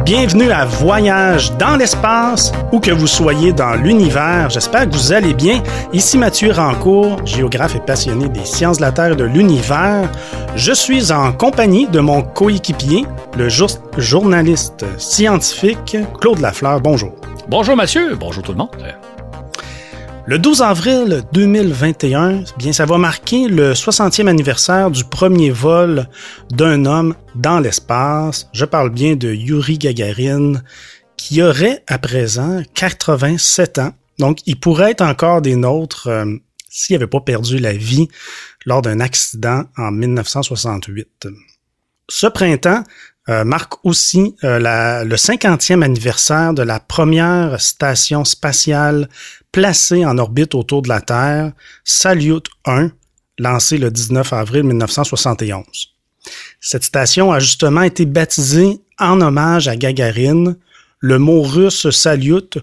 Bienvenue à Voyage dans l'espace, où que vous soyez dans l'univers. J'espère que vous allez bien. Ici Mathieu Rancourt, géographe et passionné des sciences de la Terre et de l'univers. Je suis en compagnie de mon coéquipier, le journaliste scientifique Claude Lafleur. Bonjour. Bonjour Mathieu, bonjour tout le monde. Le 12 avril 2021, bien, ça va marquer le 60e anniversaire du premier vol d'un homme dans l'espace. Je parle bien de Youri Gagarin, qui aurait à présent 87 ans. Donc, il pourrait être encore des nôtres s'il n'avait pas perdu la vie lors d'un accident en 1968. Ce printemps marque aussi le 50e anniversaire de la première station spatiale placée en orbite autour de la Terre, Salyut 1, lancée le 19 avril 1971. Cette station a justement été baptisée en hommage à Gagarin. Le mot russe Salyut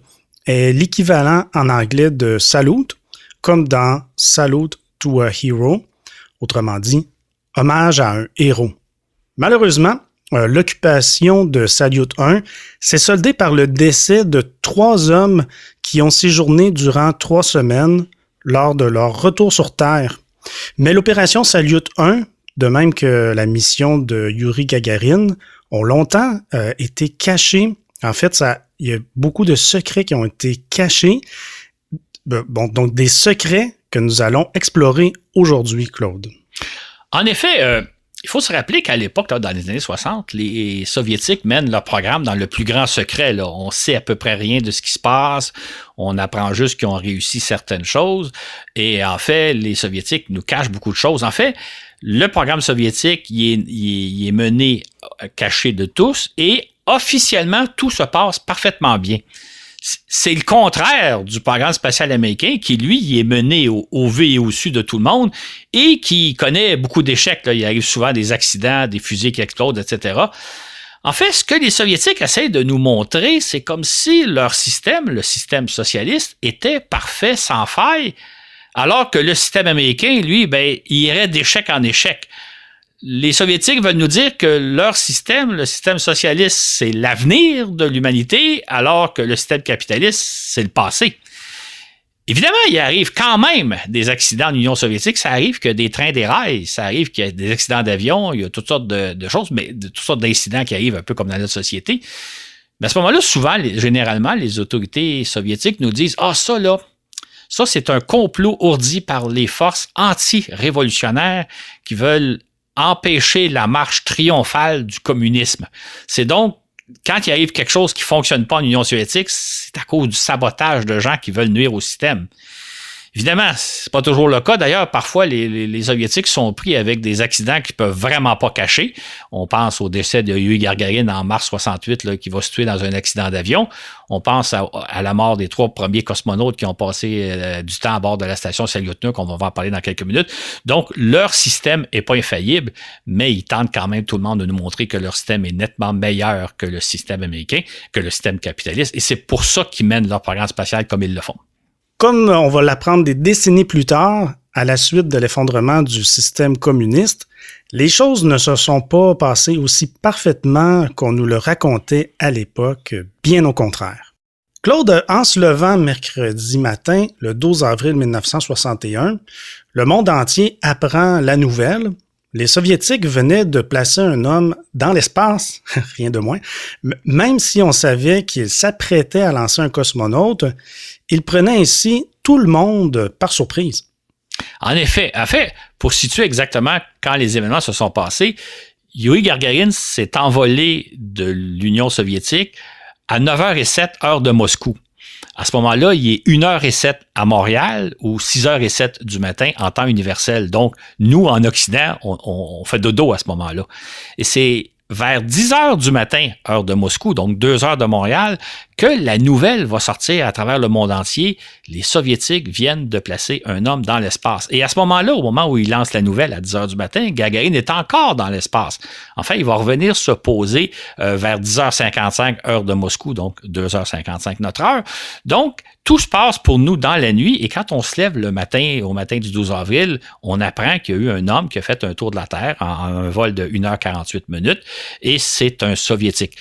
est l'équivalent en anglais de salute, comme dans Salute to a Hero, autrement dit, hommage à un héros. Malheureusement, l'occupation de Salyut 1 s'est soldée par le décès de 3 hommes qui ont séjourné durant 3 semaines lors de leur retour sur Terre. Mais l'opération Salyut 1, de même que la mission de Youri Gagarin, ont longtemps été cachées. En fait, il y a beaucoup de secrets qui ont été cachés. Donc des secrets que nous allons explorer aujourd'hui, Claude. En effet, il faut se rappeler qu'à l'époque, là, dans les années 60, les Soviétiques mènent leur programme dans le plus grand secret. Là. On sait à peu près rien de ce qui se passe. On apprend juste qu'ils ont réussi certaines choses. Et en fait, les Soviétiques nous cachent beaucoup de choses. En fait, le programme soviétique, il est mené caché de tous et officiellement, tout se passe parfaitement bien. C'est le contraire du programme spatial américain qui, lui, il est mené au V et au su de tout le monde et qui connaît beaucoup d'échecs. Là. Il arrive souvent des accidents, des fusées qui explosent, etc. En fait, ce que les Soviétiques essayent de nous montrer, c'est comme si leur système, le système socialiste, était parfait, sans faille, alors que le système américain, lui, il irait d'échec en échec. Les Soviétiques veulent nous dire que leur système, le système socialiste, c'est l'avenir de l'humanité, alors que le système capitaliste, c'est le passé. Évidemment, il arrive quand même des accidents en Union soviétique. Ça arrive que des trains déraillent, ça arrive qu'il y a des accidents d'avion, il y a toutes sortes de choses, mais toutes sortes d'incidents qui arrivent un peu comme dans notre société. Mais à ce moment-là, souvent, généralement, les autorités soviétiques nous disent « Ah, ça là, ça c'est un complot ourdi par les forces anti-révolutionnaires qui veulent empêcher la marche triomphale du communisme. » C'est donc, quand il arrive quelque chose qui ne fonctionne pas en Union soviétique, c'est à cause du sabotage de gens qui veulent nuire au système. Évidemment, c'est pas toujours le cas. D'ailleurs, parfois, les Soviétiques sont pris avec des accidents qu'ils peuvent vraiment pas cacher. On pense au décès de Youri Gagarin en mars 68, là, qui va se tuer dans un accident d'avion. On pense à la mort des 3 premiers cosmonautes qui ont passé du temps à bord de la station Salyut 1, qu'on va en parler dans quelques minutes. Donc, leur système est pas infaillible, mais ils tentent quand même tout le monde de nous montrer que leur système est nettement meilleur que le système américain, que le système capitaliste. Et c'est pour ça qu'ils mènent leur programme spatial comme ils le font. Comme on va l'apprendre des décennies plus tard, à la suite de l'effondrement du système communiste, les choses ne se sont pas passées aussi parfaitement qu'on nous le racontait à l'époque, bien au contraire. Claude, en se levant mercredi matin, le 12 avril 1961, le monde entier apprend la nouvelle. Les Soviétiques venaient de placer un homme dans l'espace, rien de moins. Même si on savait qu'il s'apprêtait à lancer un cosmonaute, il prenait ainsi tout le monde par surprise. En fait, pour situer exactement quand les événements se sont passés, Youri Gagarin s'est envolé de l'Union soviétique à 9h07 heure de Moscou. À ce moment-là, il est 1h07 à Montréal ou 6h07 du matin en temps universel. Donc, nous, en Occident, on fait dodo à ce moment-là. Et c'est vers 10h du matin, heure de Moscou, donc 2 heures de Montréal, que la nouvelle va sortir à travers le monde entier. Les Soviétiques viennent de placer un homme dans l'espace. Et à ce moment-là, au moment où ils lancent la nouvelle à 10 heures du matin, Gagarin est encore dans l'espace. Enfin, il va revenir se poser vers 10h55 heure de Moscou, donc 2h55 notre heure. Donc, tout se passe pour nous dans la nuit et quand on se lève le matin, au matin du 12 avril, on apprend qu'il y a eu un homme qui a fait un tour de la Terre en un vol de 1h48 minutes et c'est un Soviétique.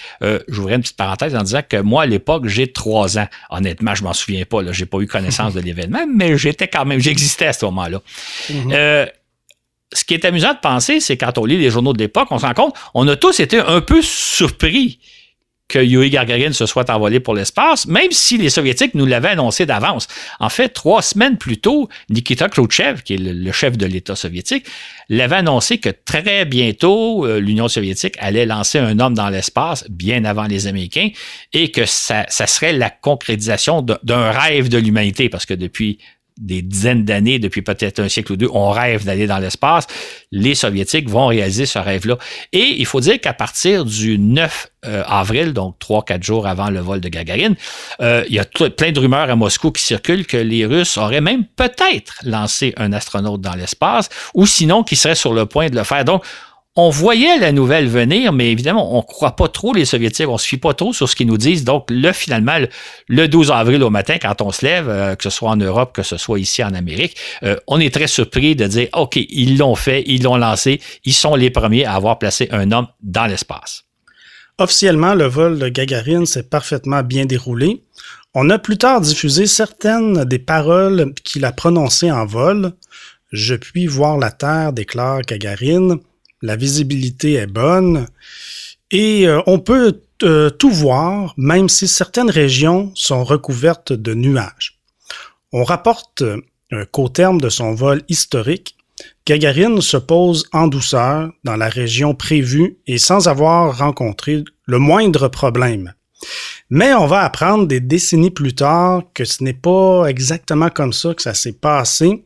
J'ouvrais une petite parenthèse en disant que moi, à l'époque, j'ai 3 ans. Honnêtement, je m'en souviens pas, là, j'ai pas eu connaissance de l'événement, mais j'existais à ce moment-là. Ce qui est amusant de penser, c'est quand on lit les journaux de l'époque, on se rend compte, on a tous été un peu surpris que Yuri Gagarin se soit envolé pour l'espace, même si les Soviétiques nous l'avaient annoncé d'avance. En fait, 3 semaines plus tôt, Nikita Khrouchtchev, qui est le chef de l'État soviétique, l'avait annoncé que très bientôt, l'Union soviétique allait lancer un homme dans l'espace, bien avant les Américains, et que ça serait la concrétisation d'un rêve de l'humanité, parce que depuis des dizaines d'années, depuis peut-être un siècle ou 2, on rêve d'aller dans l'espace. Les Soviétiques vont réaliser ce rêve-là. Et il faut dire qu'à partir du 9 avril, donc 3-4 jours avant le vol de Gagarin, il y a plein de rumeurs à Moscou qui circulent que les Russes auraient même peut-être lancé un astronaute dans l'espace, ou sinon qu'ils seraient sur le point de le faire. Donc, on voyait la nouvelle venir, mais évidemment, on ne croit pas trop les Soviétiques, on ne se fie pas trop sur ce qu'ils nous disent. Donc, finalement, le 12 avril au matin, quand on se lève, que ce soit en Europe, que ce soit ici en Amérique, on est très surpris de dire, OK, ils l'ont fait, ils l'ont lancé, ils sont les premiers à avoir placé un homme dans l'espace. Officiellement, le vol de Gagarin s'est parfaitement bien déroulé. On a plus tard diffusé certaines des paroles qu'il a prononcées en vol. « Je puis voir la Terre », déclare Gagarin. La visibilité est bonne et on peut tout voir, même si certaines régions sont recouvertes de nuages. On rapporte qu'au terme de son vol historique, Gagarin se pose en douceur dans la région prévue et sans avoir rencontré le moindre problème. Mais on va apprendre des décennies plus tard que ce n'est pas exactement comme ça que ça s'est passé.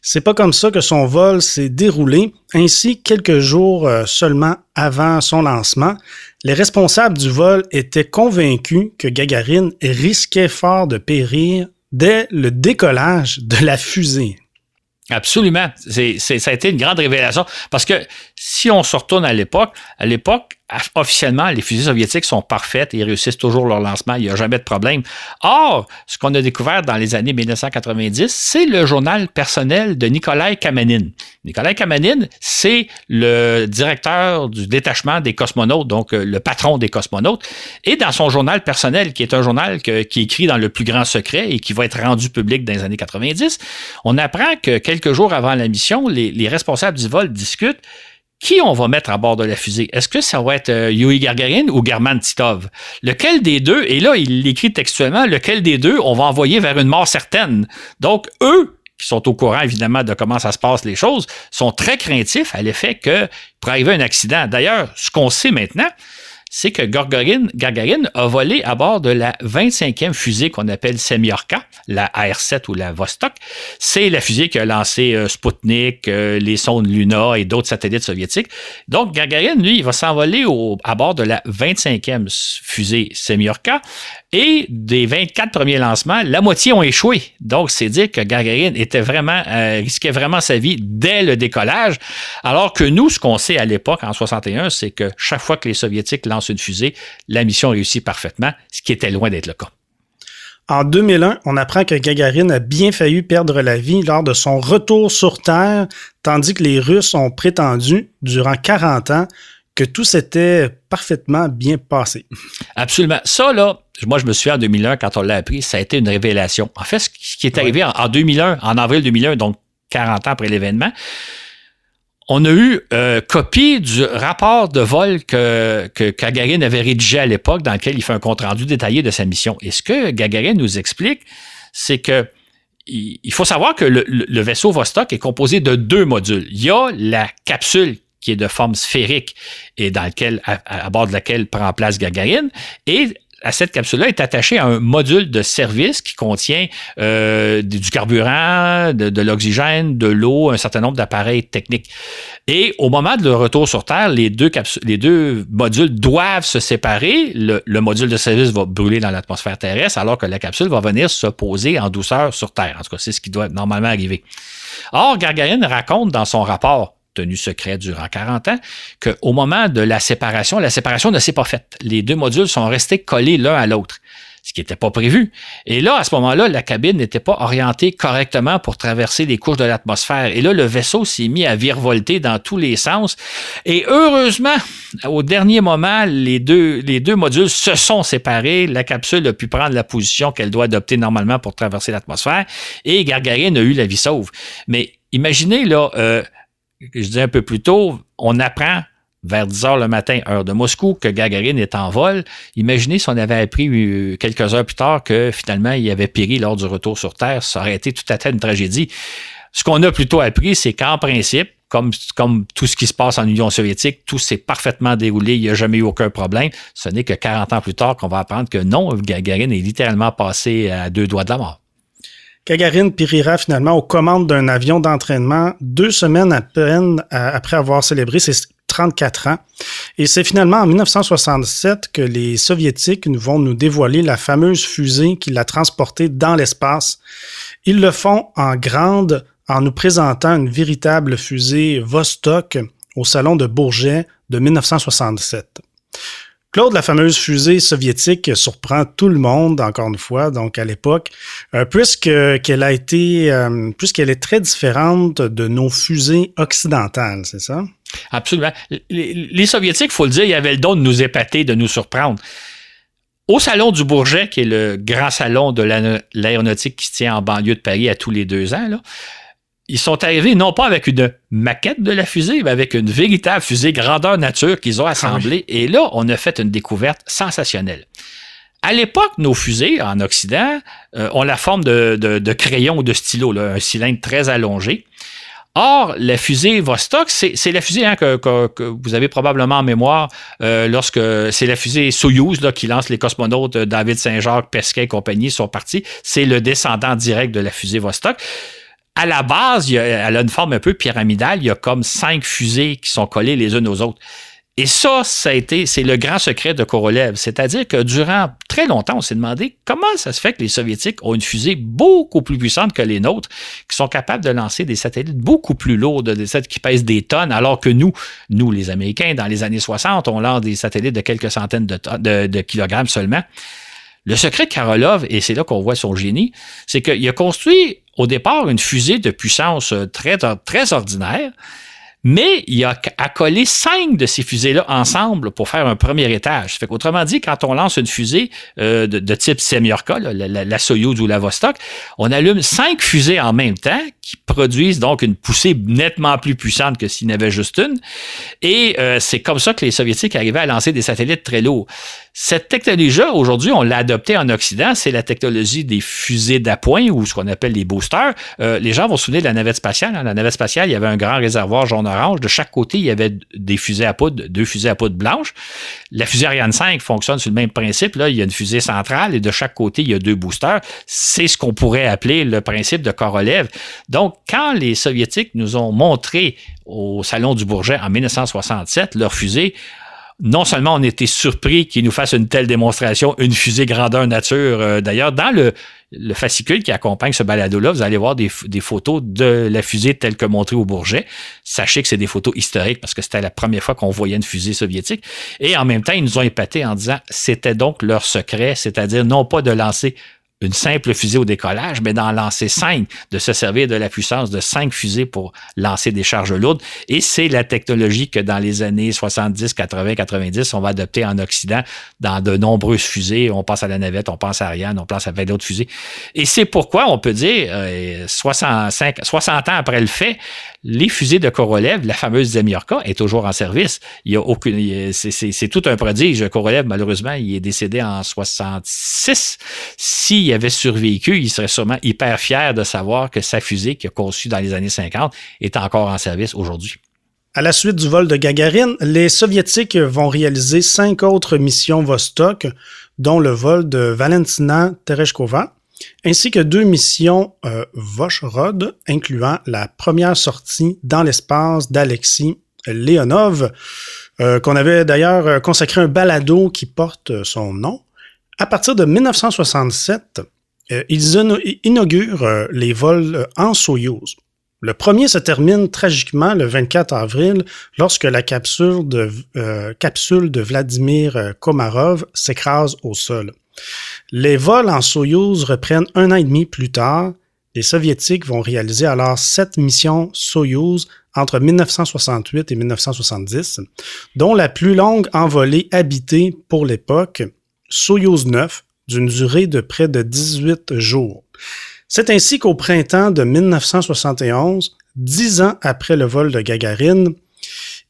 C'est pas comme ça que son vol s'est déroulé. Ainsi, quelques jours seulement avant son lancement, les responsables du vol étaient convaincus que Gagarin risquait fort de périr dès le décollage de la fusée. Absolument. Ça a été une grande révélation parce que si on se retourne à l'époque, officiellement, les fusées soviétiques sont parfaites et ils réussissent toujours leur lancement. Il n'y a jamais de problème. Or, ce qu'on a découvert dans les années 1990, c'est le journal personnel de Nikolai Kamanin. Nikolai Kamanin, c'est le directeur du détachement des cosmonautes, donc le patron des cosmonautes. Et dans son journal personnel, qui est un journal qui est écrit dans le plus grand secret et qui va être rendu public dans les années 90, on apprend que quelques jours avant la mission, les responsables du vol discutent qui on va mettre à bord de la fusée. Est-ce que ça va être Yuri Gagarin ou German Titov? Lequel des deux, et là, il l'écrit textuellement, lequel des deux on va envoyer vers une mort certaine? Donc, eux, qui sont au courant, évidemment, de comment ça se passe les choses, sont très craintifs à l'effet que pourrait arriver un accident. D'ailleurs, ce qu'on sait maintenant, c'est que Gagarin a volé à bord de la 25e fusée qu'on appelle Semyorka, la AR-7 ou la Vostok. C'est la fusée qui a lancé Sputnik, les sondes Luna et d'autres satellites soviétiques. Donc, Gagarin, lui, il va s'envoler à bord de la 25e fusée Semyorka. Et des 24 premiers lancements, la moitié ont échoué. Donc, c'est dire que Gagarin risquait vraiment sa vie dès le décollage. Alors que nous, ce qu'on sait à l'époque, en 61, c'est que chaque fois que les Soviétiques lancent une fusée, la mission réussit parfaitement, ce qui était loin d'être le cas. En 2001, on apprend que Gagarin a bien failli perdre la vie lors de son retour sur Terre, tandis que les Russes ont prétendu, durant 40 ans, que tout s'était parfaitement bien passé. Absolument. Ça, là, moi, je me souviens en 2001, quand on l'a appris, ça a été une révélation. En fait, ce qui est arrivé en 2001, en avril 2001, donc 40 ans après l'événement, on a eu copie du rapport de vol que Gagarin avait rédigé à l'époque, dans lequel il fait un compte-rendu détaillé de sa mission. Et ce que Gagarin nous explique, c'est que il faut savoir que le vaisseau Vostok est composé de 2 modules. Il y a la capsule qui est de forme sphérique et à bord de laquelle prend place Gagarin, et à cette capsule-là est attaché à un module de service qui contient du carburant, de l'oxygène, de l'eau, un certain nombre d'appareils techniques. Et au moment de leur retour sur Terre, les deux modules doivent se séparer. Le module de service va brûler dans l'atmosphère terrestre, alors que la capsule va venir se poser en douceur sur Terre. En tout cas, c'est ce qui doit normalement arriver. Or, Gagarin raconte dans son rapport tenu secret durant 40 ans, qu'au moment de la séparation ne s'est pas faite. Les deux modules sont restés collés l'un à l'autre, ce qui n'était pas prévu. Et là, à ce moment-là, la cabine n'était pas orientée correctement pour traverser les couches de l'atmosphère. Et là, le vaisseau s'est mis à virevolter dans tous les sens. Et heureusement, au dernier moment, les deux modules se sont séparés. La capsule a pu prendre la position qu'elle doit adopter normalement pour traverser l'atmosphère. Et Gagarin a eu la vie sauve. Mais imaginez, là, je disais un peu plus tôt, on apprend vers 10 heures le matin, heure de Moscou, que Gagarin est en vol. Imaginez si on avait appris quelques heures plus tard que finalement, il avait péri lors du retour sur Terre. Ça aurait été tout à fait une tragédie. Ce qu'on a plutôt appris, c'est qu'en principe, comme tout ce qui se passe en Union soviétique, tout s'est parfaitement déroulé, il n'y a jamais eu aucun problème. Ce n'est que 40 ans plus tard qu'on va apprendre que non, Gagarin est littéralement passé à 2 doigts de la mort. Gagarin périra finalement aux commandes d'un avion d'entraînement 2 semaines à peine après avoir célébré ses 34 ans. Et c'est finalement en 1967 que les Soviétiques vont nous dévoiler la fameuse fusée qui l'a transporté dans l'espace. Ils le font en grande en nous présentant une véritable fusée Vostok au salon de Bourget de 1967. Claude, la fameuse fusée soviétique surprend tout le monde, encore une fois, donc à l'époque, puisqu'elle est très différente de nos fusées occidentales, c'est ça? Absolument. Les Soviétiques, il faut le dire, ils avaient le don de nous épater, de nous surprendre. Au Salon du Bourget, qui est le grand salon de l'aéronautique qui se tient en banlieue de Paris à tous les 2 ans, là, ils sont arrivés non pas avec une maquette de la fusée, mais avec une véritable fusée grandeur nature qu'ils ont assemblée. Et là, on a fait une découverte sensationnelle. À l'époque, nos fusées, en Occident, ont la forme de crayon ou de stylo, là, un cylindre très allongé. Or, la fusée Vostok, c'est la fusée que vous avez probablement en mémoire lorsque c'est la fusée Soyouz là, qui lance les cosmonautes David Saint-Jacques, Pesquet et compagnie sont partis. C'est le descendant direct de la fusée Vostok. À la base, elle a une forme un peu pyramidale. Il y a comme 5 fusées qui sont collées les unes aux autres. Et c'est le grand secret de Korolev. C'est-à-dire que durant très longtemps, on s'est demandé comment ça se fait que les Soviétiques ont une fusée beaucoup plus puissante que les nôtres, qui sont capables de lancer des satellites beaucoup plus lourds, des satellites qui pèsent des tonnes, alors que nous, les Américains, dans les années 60, on lance des satellites de quelques centaines de kilogrammes seulement. Le secret de Korolev, et c'est là qu'on voit son génie, c'est qu'il a construit au départ une fusée de puissance très, très ordinaire, mais il a accolé 5 de ces fusées-là ensemble pour faire un premier étage. Ça fait qu'autrement dit, quand on lance une fusée de type Semyorka, la Soyouz ou la Vostok, on allume 5 fusées en même temps qui produisent donc une poussée nettement plus puissante que s'il y en avait juste une. Et c'est comme ça que les Soviétiques arrivaient à lancer des satellites très lourds. Cette technologie-là, aujourd'hui, on l'a adoptée en Occident. C'est la technologie des fusées d'appoint ou ce qu'on appelle les boosters. Les gens vont se souvenir de la navette spatiale. La navette spatiale, il y avait un grand réservoir jaune-orange. De chaque côté, il y avait des fusées à poudre, 2 fusées à poudre blanche. La fusée Ariane 5 fonctionne sur le même principe. Là, il y a une fusée centrale et de chaque côté, il y a 2 boosters. C'est ce qu'on pourrait appeler le principe de Korolev. Donc, quand les Soviétiques nous ont montré au Salon du Bourget en 1967 leur fusée, non seulement on était surpris qu'ils nous fassent une telle démonstration, une fusée grandeur nature. D'ailleurs, dans le fascicule qui accompagne ce balado-là, vous allez voir des photos de la fusée telle que montrée au Bourget. Sachez que c'est des photos historiques parce que c'était la première fois qu'on voyait une fusée soviétique. Et en même temps, ils nous ont épatés en disant c'était donc leur secret, c'est-à-dire non pas de lancer une simple fusée au décollage, mais d'en lancer 5, de se servir de la puissance de 5 fusées pour lancer des charges lourdes. Et c'est la technologie que dans les années 70, 80, 90, on va adopter en Occident dans de nombreuses fusées. On pense à la navette, on pense à Ariane, on pense à d'autres fusées. Et c'est pourquoi on peut dire, 60 ans après le fait, les fusées de Korolev, la fameuse Semyorka, est toujours en service. Il y a aucune, c'est tout un prodige. Korolev, malheureusement, il est décédé en 66. S'il avait survécu, il serait sûrement hyper fier de savoir que sa fusée qu'il a conçue dans les années 50 est encore en service aujourd'hui. À la suite du vol de Gagarine, les Soviétiques vont réaliser 5 autres missions Vostok, dont le vol de Valentina Tereshkova, ainsi que 2 missions Voskhod, incluant la première sortie dans l'espace d'Alexis Leonov, qu'on avait d'ailleurs consacré un balado qui porte son nom. À partir de 1967, ils inaugurent les vols en Soyouz. Le premier se termine tragiquement le 24 avril lorsque la capsule de Vladimir Komarov s'écrase au sol. Les vols en Soyouz reprennent 1 an et demi plus tard. Les Soviétiques vont réaliser alors 7 missions Soyouz entre 1968 et 1970, dont la plus longue envolée habitée pour l'époque, Soyouz 9, d'une durée de près de 18 jours. C'est ainsi qu'au printemps de 1971, 10 ans après le vol de Gagarine,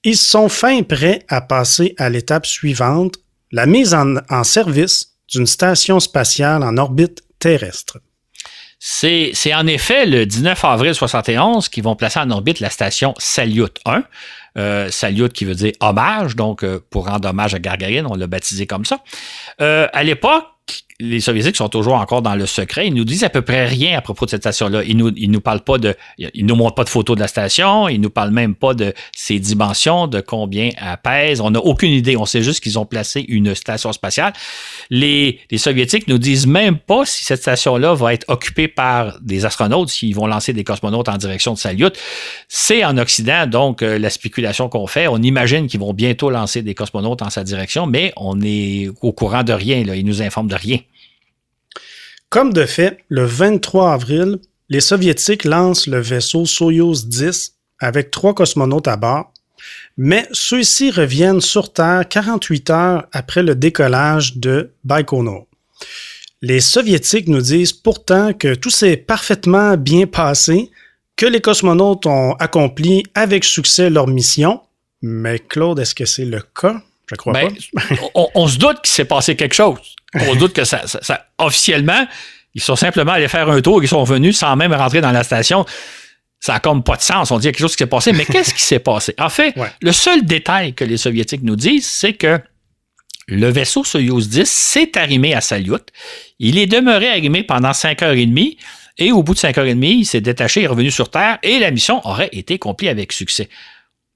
ils sont fin prêts à passer à l'étape suivante, la mise en service d'une station spatiale en orbite terrestre. C'est en effet le 19 avril 1971 qu'ils vont placer en orbite la station Salyut 1. Salyut qui veut dire hommage, donc pour rendre hommage à Gagarine, on l'a baptisé comme ça. À l'époque, les Soviétiques sont toujours encore dans le secret. Ils nous disent à peu près rien à propos de cette station-là. Ils nous parlent pas ils nous montrent pas de photos de la station. Ils nous parlent même pas de ses dimensions, de combien elle pèse. On n'a aucune idée. On sait juste qu'ils ont placé une station spatiale. Les Soviétiques nous disent même pas si cette station-là va être occupée par des astronautes, s'ils vont lancer des cosmonautes en direction de Salyut. C'est en Occident, donc la spéculation qu'on fait. On imagine qu'ils vont bientôt lancer des cosmonautes en sa direction, mais on est au courant de rien. Là. Ils nous informent de rien. Comme de fait, le 23 avril, les Soviétiques lancent le vaisseau Soyouz 10 avec 3 cosmonautes à bord, mais ceux-ci reviennent sur Terre 48 heures après le décollage de Baïkonour. Les Soviétiques nous disent pourtant que tout s'est parfaitement bien passé, que les cosmonautes ont accompli avec succès leur mission, mais Claude, est-ce que c'est le cas? Je crois pas. On se doute qu'il s'est passé quelque chose. On se doute que ça officiellement, ils sont simplement allés faire un tour, ils sont venus sans même rentrer dans la station. Ça n'a comme pas de sens. On dit quelque chose qui s'est passé, mais qu'est-ce qui s'est passé? En fait, Le seul détail que les Soviétiques nous disent, c'est que le vaisseau Soyouz 10 s'est arrimé à Salyut. Il est demeuré arrimé pendant 5h30 et au bout de 5h30, il s'est détaché, il est revenu sur Terre et la mission aurait été accomplie avec succès.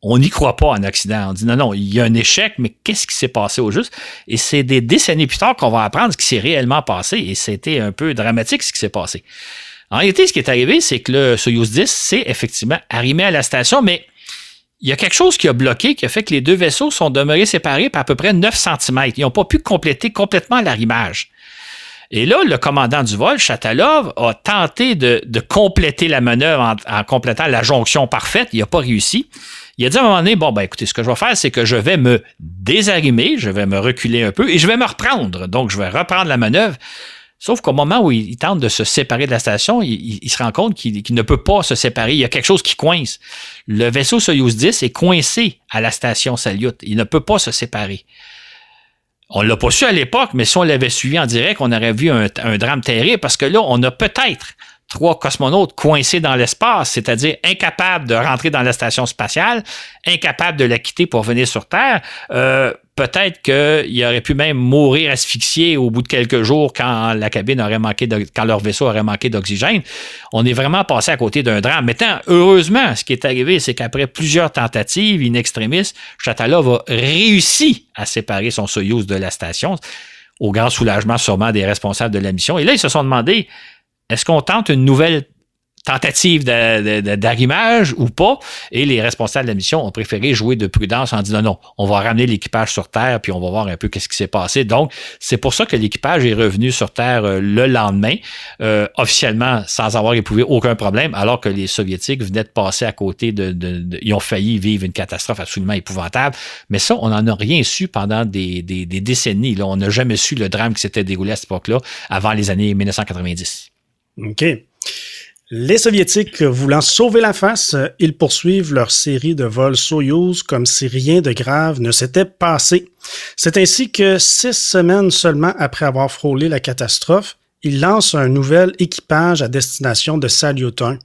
On n'y croit pas en Occident. On dit non, il y a un échec, mais qu'est-ce qui s'est passé au juste? Et c'est des décennies plus tard qu'on va apprendre ce qui s'est réellement passé et c'était un peu dramatique ce qui s'est passé. En réalité, ce qui est arrivé, c'est que le Soyouz 10 s'est effectivement arrimé à la station, mais il y a quelque chose qui a bloqué, qui a fait que les 2 vaisseaux sont demeurés séparés par à peu près 9 cm. Ils n'ont pas pu compléter complètement l'arrimage. Et là, le commandant du vol, Chatalov, a tenté de compléter la manœuvre en complétant la jonction parfaite. Il n'a pas réussi. Il a dit à un moment donné, écoutez, ce que je vais faire, c'est que je vais me désarrimer, je vais me reculer un peu et je vais me reprendre. Donc, je vais reprendre la manœuvre. Sauf qu'au moment où il tente de se séparer de la station, il se rend compte qu'il ne peut pas se séparer. Il y a quelque chose qui coince. Le vaisseau Soyouz 10 est coincé à la station Salyut. Il ne peut pas se séparer. On ne l'a pas su à l'époque, mais si on l'avait suivi en direct, on aurait vu un drame terrible parce que là, on a peut-être 3 cosmonautes coincés dans l'espace, c'est-à-dire incapables de rentrer dans la station spatiale, incapables de la quitter pour venir sur Terre. Peut-être qu'ils auraient pu même mourir asphyxiés au bout de quelques jours quand la cabine aurait manqué quand leur vaisseau aurait manqué d'oxygène. On est vraiment passé à côté d'un drame. Maintenant, heureusement, ce qui est arrivé, c'est qu'après plusieurs tentatives in extremis, Chatalov a réussi à séparer son Soyouz de la station, au grand soulagement sûrement des responsables de la mission. Et là, ils se sont demandé, est-ce qu'on tente une nouvelle tentative d'arrimage ou pas? Et les responsables de la mission ont préféré jouer de prudence en disant non, on va ramener l'équipage sur Terre puis on va voir un peu qu'est-ce qui s'est passé. Donc, c'est pour ça que l'équipage est revenu sur Terre le lendemain, officiellement sans avoir éprouvé aucun problème, alors que les Soviétiques venaient de passer à côté ils ont failli vivre une catastrophe absolument épouvantable. Mais ça, on n'en a rien su pendant des décennies. Là. On n'a jamais su le drame qui s'était déroulé à cette époque-là avant les années 1990. OK. Les Soviétiques voulant sauver la face, ils poursuivent leur série de vols Soyouz comme si rien de grave ne s'était passé. C'est ainsi que 6 semaines seulement après avoir frôlé la catastrophe, ils lancent un nouvel équipage à destination de Salyut 1.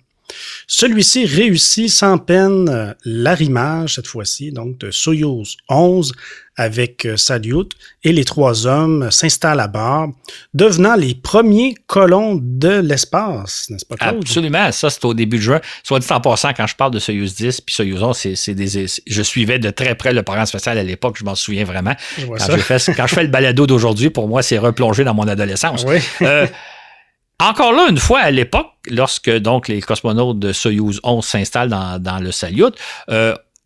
Celui-ci réussit sans peine l'arrimage, cette fois-ci, donc de Soyouz 11 avec Salyut, et les 3 hommes s'installent à bord, devenant les premiers colons de l'espace, n'est-ce pas, Claude? Absolument, ça c'est au début de juin. Soit dit en passant, quand je parle de Soyouz 10 puis Soyouz 11, je suivais de très près le programme spatial à l'époque, je m'en souviens vraiment. Quand je fais le balado d'aujourd'hui, pour moi, c'est replonger dans mon adolescence. Oui. Encore là, une fois à l'époque, lorsque donc les cosmonautes de Soyouz 11 s'installent dans le Salyut,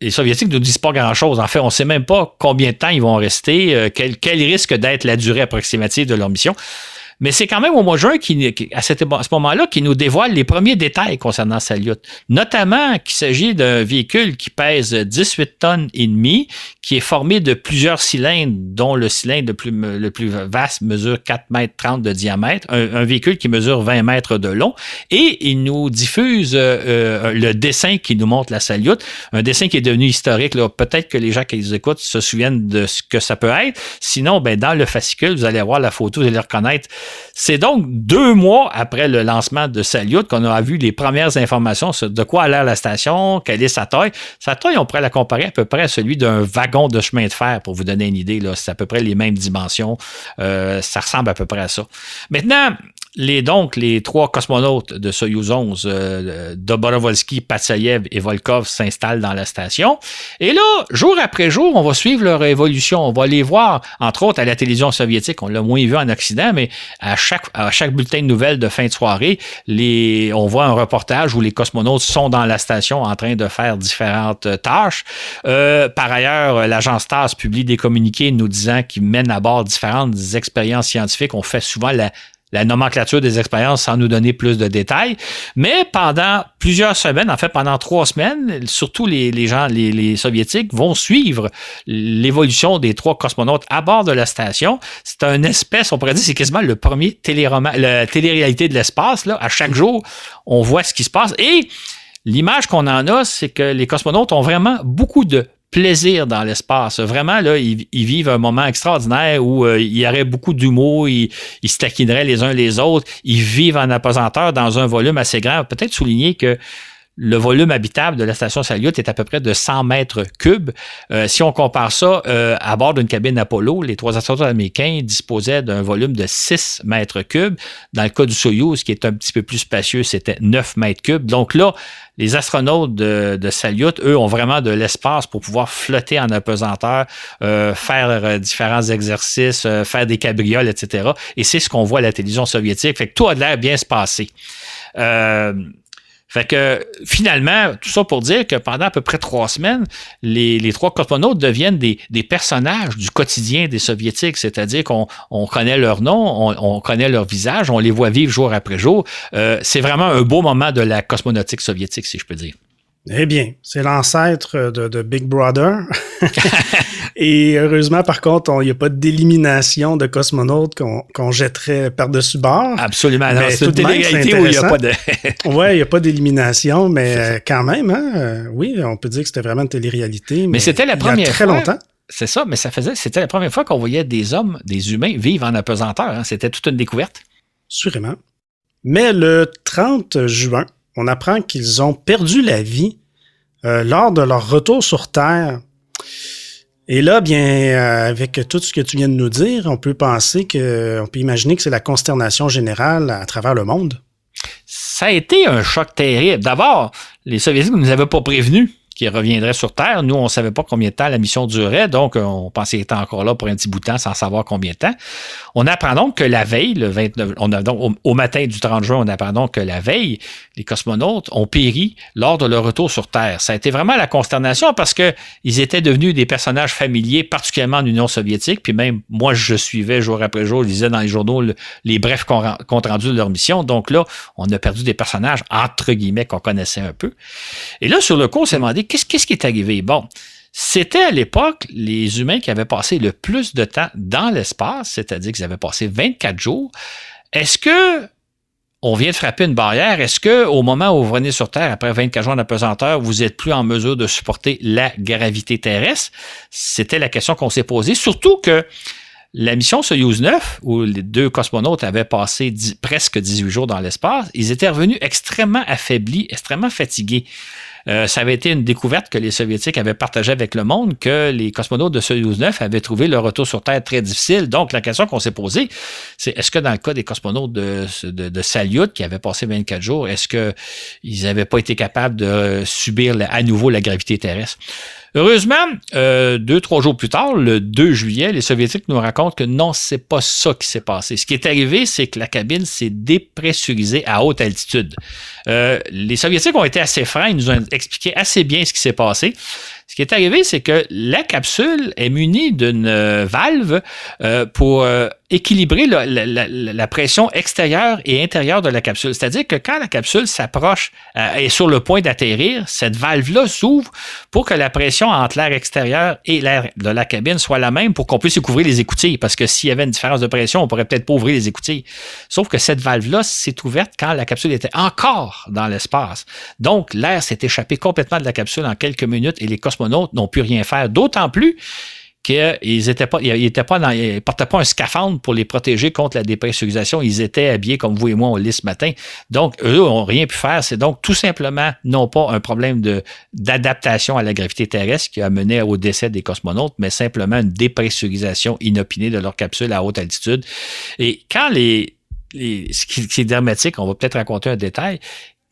les Soviétiques ne nous disent pas grand-chose. En fait, on ne sait même pas combien de temps ils vont rester, quel risque d'être la durée approximative de leur mission. Mais c'est quand même au mois de juin, à ce moment-là, qui nous dévoile les premiers détails concernant Salyut. Notamment qu'il s'agit d'un véhicule qui pèse 18 tonnes et demie, qui est formé de plusieurs cylindres, dont le cylindre le plus vaste mesure 4 mètres 30 de diamètre, un véhicule qui mesure 20 mètres de long, et il nous diffuse le dessin qui nous montre la Salyut, un dessin qui est devenu historique. Là. Peut-être que les gens qui les écoutent se souviennent de ce que ça peut être. Sinon, dans le fascicule, vous allez voir la photo, vous allez le reconnaître. C'est donc 2 mois après le lancement de Salyut qu'on a vu les premières informations sur de quoi a l'air la station, quelle est sa taille. Sa taille, on pourrait la comparer à peu près à celui d'un wagon de chemin de fer, pour vous donner une idée. Là. C'est à peu près les mêmes dimensions. Ça ressemble à peu près à ça. Maintenant, les 3 cosmonautes de Soyouz 11, Dobrovolsky, Patsayev et Volkov s'installent dans la station. Et là, jour après jour, on va suivre leur évolution. On va les voir, entre autres, à la télévision soviétique. On l'a moins vu en Occident, mais à chaque bulletin de nouvelles de fin de soirée, on voit un reportage où les cosmonautes sont dans la station en train de faire différentes tâches. Par ailleurs, l'agence TASS publie des communiqués nous disant qu'ils mènent à bord différentes expériences scientifiques. On fait souvent la nomenclature des expériences sans nous donner plus de détails. Mais pendant plusieurs semaines, en fait pendant 3 semaines, surtout les Soviétiques vont suivre l'évolution des 3 cosmonautes à bord de la station. C'est une espèce, on pourrait dire, c'est quasiment le premier la télé-réalité de l'espace. Là. À chaque jour, on voit ce qui se passe. Et l'image qu'on en a, c'est que les cosmonautes ont vraiment beaucoup de plaisir dans l'espace. Vraiment, là, ils vivent un moment extraordinaire où il y aurait beaucoup d'humour, ils se taquineraient les uns les autres, ils vivent en apesanteur dans un volume assez grand. Peut-être souligner que le volume habitable de la station Salyut est à peu près de 100 mètres cubes. Si on compare ça à bord d'une cabine Apollo, les 3 astronautes américains disposaient d'un volume de 6 mètres cubes. Dans le cas du Soyouz, qui est un petit peu plus spacieux, c'était 9 mètres cubes. Donc là, les astronautes de Salyut, eux, ont vraiment de l'espace pour pouvoir flotter en apesanteur, faire différents exercices, faire des cabrioles, etc. Et c'est ce qu'on voit à la télévision soviétique. Fait que tout a l'air bien se passer. Fait que finalement, tout ça pour dire que pendant à peu près 3 semaines, les 3 cosmonautes deviennent des personnages du quotidien des Soviétiques, c'est-à-dire qu'on connaît leur nom, on connaît leur visage, on les voit vivre jour après jour. C'est vraiment un beau moment de la cosmonautique soviétique, si je peux dire. Eh bien, c'est l'ancêtre de Big Brother. Et heureusement, par contre, il n'y a pas d'élimination de cosmonautes qu'on jetterait par-dessus bord. Absolument. Non, c'est une télé-réalité où il n'y a pas de... Oui, il n'y a pas d'élimination, mais quand même, oui, on peut dire que c'était vraiment une télé-réalité. Mais c'était la première fois. Il y a très longtemps. C'est ça, mais c'était la première fois qu'on voyait des humains vivre en apesanteur. Hein. C'était toute une découverte. Sûrement. Mais le 30 juin, on apprend qu'ils ont perdu la vie lors de leur retour sur Terre. Et là, bien, avec tout ce que tu viens de nous dire, on peut imaginer que c'est la consternation générale à travers le monde. Ça a été un choc terrible. D'abord, les Soviétiques ne nous avaient pas prévenus qu'ils reviendraient sur Terre. Nous, on ne savait pas combien de temps la mission durait, donc on pensait qu'ils étaient encore là pour un petit bout de temps sans savoir combien de temps. On apprend donc que la veille, le 29, au matin du 30 juin, on apprend donc que la veille, les cosmonautes ont péri lors de leur retour sur Terre. Ça a été vraiment la consternation parce qu'ils étaient devenus des personnages familiers, particulièrement en Union soviétique, puis même moi, je suivais jour après jour, je lisais dans les journaux les brefs comptes rendus de leur mission. Donc là, on a perdu des personnages, entre guillemets, qu'on connaissait un peu. Et là, sur le coup, on s'est demandé, qu'est-ce qui est arrivé? Bon, c'était à l'époque les humains qui avaient passé le plus de temps dans l'espace, c'est-à-dire qu'ils avaient passé 24 jours. Est-ce que on vient de frapper une barrière? Est-ce qu'au moment où vous revenez sur Terre, après 24 jours d'apesanteur, vous n'êtes plus en mesure de supporter la gravité terrestre? C'était la question qu'on s'est posée, surtout que La mission Soyouz 9, où les 2 cosmonautes avaient passé presque 18 jours dans l'espace, ils étaient revenus extrêmement affaiblis, extrêmement fatigués. Ça avait été une découverte que les Soviétiques avaient partagée avec le monde, que les cosmonautes de Soyouz 9 avaient trouvé leur retour sur Terre très difficile. Donc, la question qu'on s'est posée, c'est est-ce que dans le cas des cosmonautes de Salyut, qui avaient passé 24 jours, est-ce qu'ils n'avaient pas été capables de subir à nouveau la gravité terrestre? Heureusement, 2-3 jours plus tard, le 2 juillet, les Soviétiques nous racontent que non, c'est pas ça qui s'est passé. Ce qui est arrivé, c'est que la cabine s'est dépressurisée à haute altitude. Les Soviétiques ont été assez francs, ils nous ont expliqué assez bien ce qui s'est passé. Ce qui est arrivé, c'est que la capsule est munie d'une valve pour équilibrer la pression extérieure et intérieure de la capsule. C'est-à-dire que quand la capsule s'approche et est sur le point d'atterrir, cette valve-là s'ouvre pour que la pression entre l'air extérieur et l'air de la cabine soit la même pour qu'on puisse couvrir les écoutilles. Parce que s'il y avait une différence de pression, on pourrait peut-être pas ouvrir les écoutilles. Sauf que cette valve-là s'est ouverte quand la capsule était encore dans l'espace. Donc, l'air s'est échappé complètement de la capsule en quelques minutes et les cosmonautes n'ont pu rien faire. D'autant plus qu'ils ne portaient pas un scaphandre pour les protéger contre la dépressurisation. Ils étaient habillés comme vous et moi, on lit ce matin. Donc, eux n'ont rien pu faire. C'est donc tout simplement, non pas un problème d'adaptation à la gravité terrestre qui a mené au décès des cosmonautes, mais simplement une dépressurisation inopinée de leur capsule à haute altitude. Et quand ce qui est dramatique, on va peut-être raconter un détail.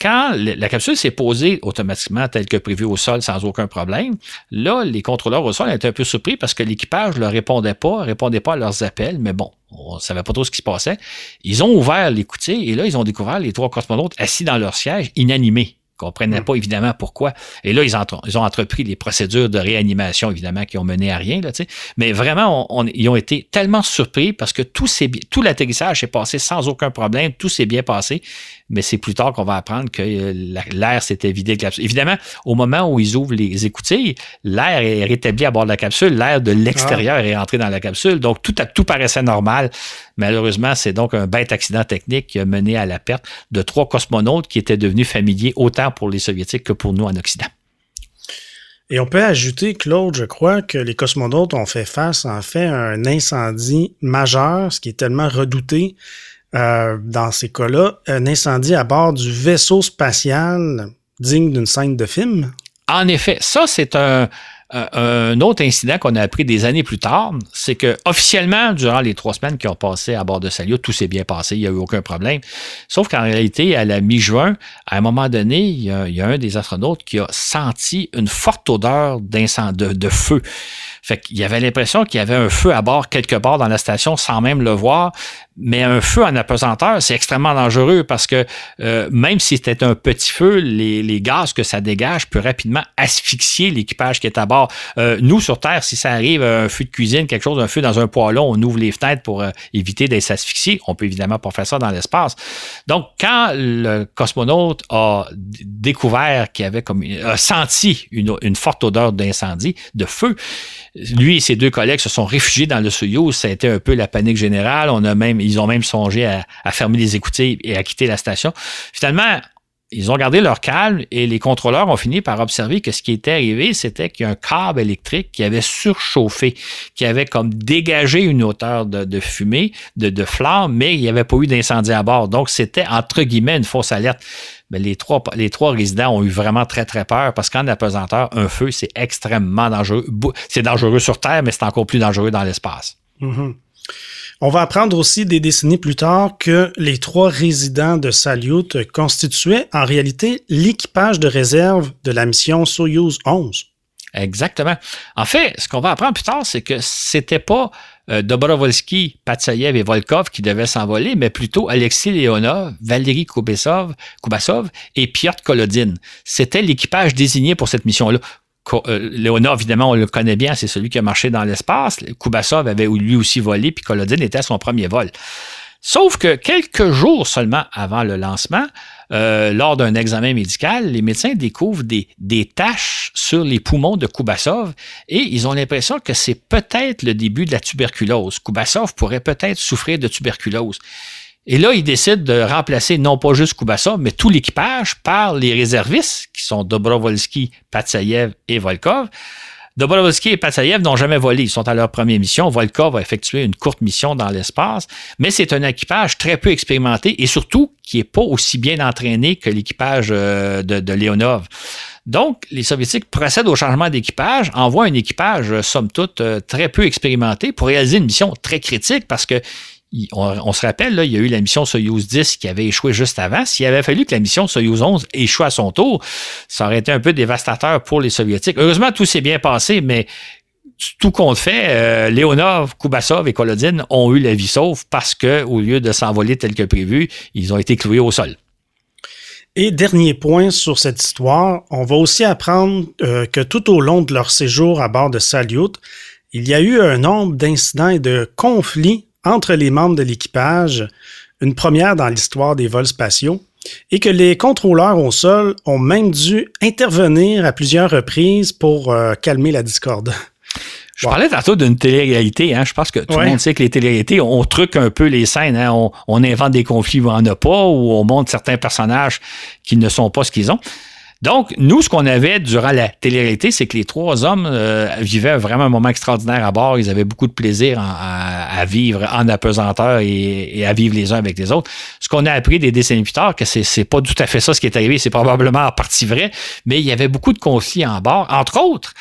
Quand la capsule s'est posée automatiquement tel que prévu au sol sans aucun problème, là, les contrôleurs au sol étaient un peu surpris parce que l'équipage ne leur répondait pas à leurs appels, mais bon, on ne savait pas trop ce qui se passait. Ils ont ouvert l'écoutille et là, ils ont découvert les 3 cosmonautes assis dans leur siège, inanimés. Ils ne comprenaient pas évidemment pourquoi. Et là, ils ont entrepris les procédures de réanimation, évidemment, qui ont mené à rien. Là, mais vraiment, ils ont été tellement surpris parce que tout l'atterrissage s'est passé sans aucun problème, tout s'est bien passé. Mais c'est plus tard qu'on va apprendre que l'air s'était vidé de la capsule. Évidemment, au moment où ils ouvrent les écoutilles, l'air est rétabli à bord de la capsule, l'air de l'extérieur est entré dans la capsule. Donc, tout paraissait normal. Malheureusement, c'est donc un bête accident technique qui a mené à la perte de 3 cosmonautes qui étaient devenus familiers autant pour les Soviétiques que pour nous en Occident. Et on peut ajouter, Claude, je crois, que les cosmonautes ont fait face, en fait, à un incendie majeur, ce qui est tellement redouté dans ces cas-là, un incendie à bord du vaisseau spatial digne d'une scène de film. En effet, ça, c'est un autre incident qu'on a appris des années plus tard, c'est que officiellement, durant les 3 semaines qui ont passé à bord de Salyut, tout s'est bien passé, il n'y a eu aucun problème. Sauf qu'en réalité, à la mi-juin, à un moment donné, il y a un des astronautes qui a senti une forte odeur d'incendie, de feu. Fait qu'il y avait l'impression qu'il y avait un feu à bord quelque part dans la station sans même le voir. Mais un feu en apesanteur, c'est extrêmement dangereux parce que même si c'était un petit feu, les gaz que ça dégage peut rapidement asphyxier l'équipage qui est à bord. Nous, sur Terre, si ça arrive, un feu de cuisine, quelque chose, un feu dans un poêlon, on ouvre les fenêtres pour éviter d'être asphyxié. On peut évidemment pas faire ça dans l'espace. Donc, quand le cosmonaute a découvert qu'il avait a senti une forte odeur d'incendie, de feu, lui et ses 2 collègues se sont réfugiés dans le Soyouz. Ça a été un peu la panique générale. Ils ont même songé à fermer les écoutilles et à quitter la station. Finalement, ils ont gardé leur calme et les contrôleurs ont fini par observer que ce qui était arrivé, c'était qu'il y a un câble électrique qui avait surchauffé, qui avait comme dégagé une hauteur de fumée, de flamme, mais il n'y avait pas eu d'incendie à bord. Donc, c'était entre guillemets une fausse alerte. Mais les trois résidents ont eu vraiment très, très peur parce qu'en apesanteur, un feu, c'est extrêmement dangereux. C'est dangereux sur Terre, mais c'est encore plus dangereux dans l'espace. Mm-hmm. On va apprendre aussi des décennies plus tard que les 3 résidents de Salyut constituaient en réalité l'équipage de réserve de la mission Soyouz 11. Exactement. En fait, ce qu'on va apprendre plus tard, c'est que c'était pas Dobrovolsky, Patsayev et Volkov qui devaient s'envoler, mais plutôt Alexis Leonov, Valéry Kubasov et Piotr Kolodin. C'était l'équipage désigné pour cette mission-là. Leonov, évidemment, on le connaît bien, c'est celui qui a marché dans l'espace. Kubasov avait lui aussi volé, puis Kolodin était à son premier vol. Sauf que quelques jours seulement avant le lancement, lors d'un examen médical, les médecins découvrent des taches sur les poumons de Kubasov et ils ont l'impression que c'est peut-être le début de la tuberculose. Kubasov pourrait peut-être souffrir de tuberculose. Et là, ils décident de remplacer non pas juste Kubasov, mais tout l'équipage par les réservistes, qui sont Dobrovolsky, Patsayev et Volkov. Dobrovolsky et Patsayev n'ont jamais volé. Ils sont à leur première mission. Volkov a effectué une courte mission dans l'espace, mais c'est un équipage très peu expérimenté et surtout qui n'est pas aussi bien entraîné que l'équipage de Leonov. Donc, les Soviétiques procèdent au changement d'équipage, envoient un équipage, somme toute, très peu expérimenté pour réaliser une mission très critique parce que on se rappelle, là, il y a eu la mission Soyouz 10 qui avait échoué juste avant. S'il avait fallu que la mission Soyouz 11 échoue à son tour, ça aurait été un peu dévastateur pour les Soviétiques. Heureusement, tout s'est bien passé, mais tout compte fait, Leonov, Kubasov et Kolodin ont eu la vie sauve parce que, au lieu de s'envoler tel que prévu, ils ont été cloués au sol. Et dernier point sur cette histoire, on va aussi apprendre que tout au long de leur séjour à bord de Salyut, il y a eu un nombre d'incidents et de conflits entre les membres de l'équipage, une première dans l'histoire des vols spatiaux, et que les contrôleurs au sol ont même dû intervenir à plusieurs reprises pour calmer la discorde. Je parlais tantôt d'une télé-réalité. Hein. Je pense que tout le monde sait que les télé-réalités, on truque un peu les scènes. Hein. On invente des conflits où il n'y en a pas, ou on montre certains personnages qui ne sont pas ce qu'ils ont. Donc, nous, ce qu'on avait durant la télé-réalité, c'est que les trois hommes vivaient vraiment un moment extraordinaire à bord. Ils avaient beaucoup de plaisir à vivre en apesanteur et à vivre les uns avec les autres. Ce qu'on a appris des décennies plus tard, que c'est pas tout à fait ça ce qui est arrivé, c'est probablement en partie vrai, mais il y avait beaucoup de conflits en bord. Entre autres,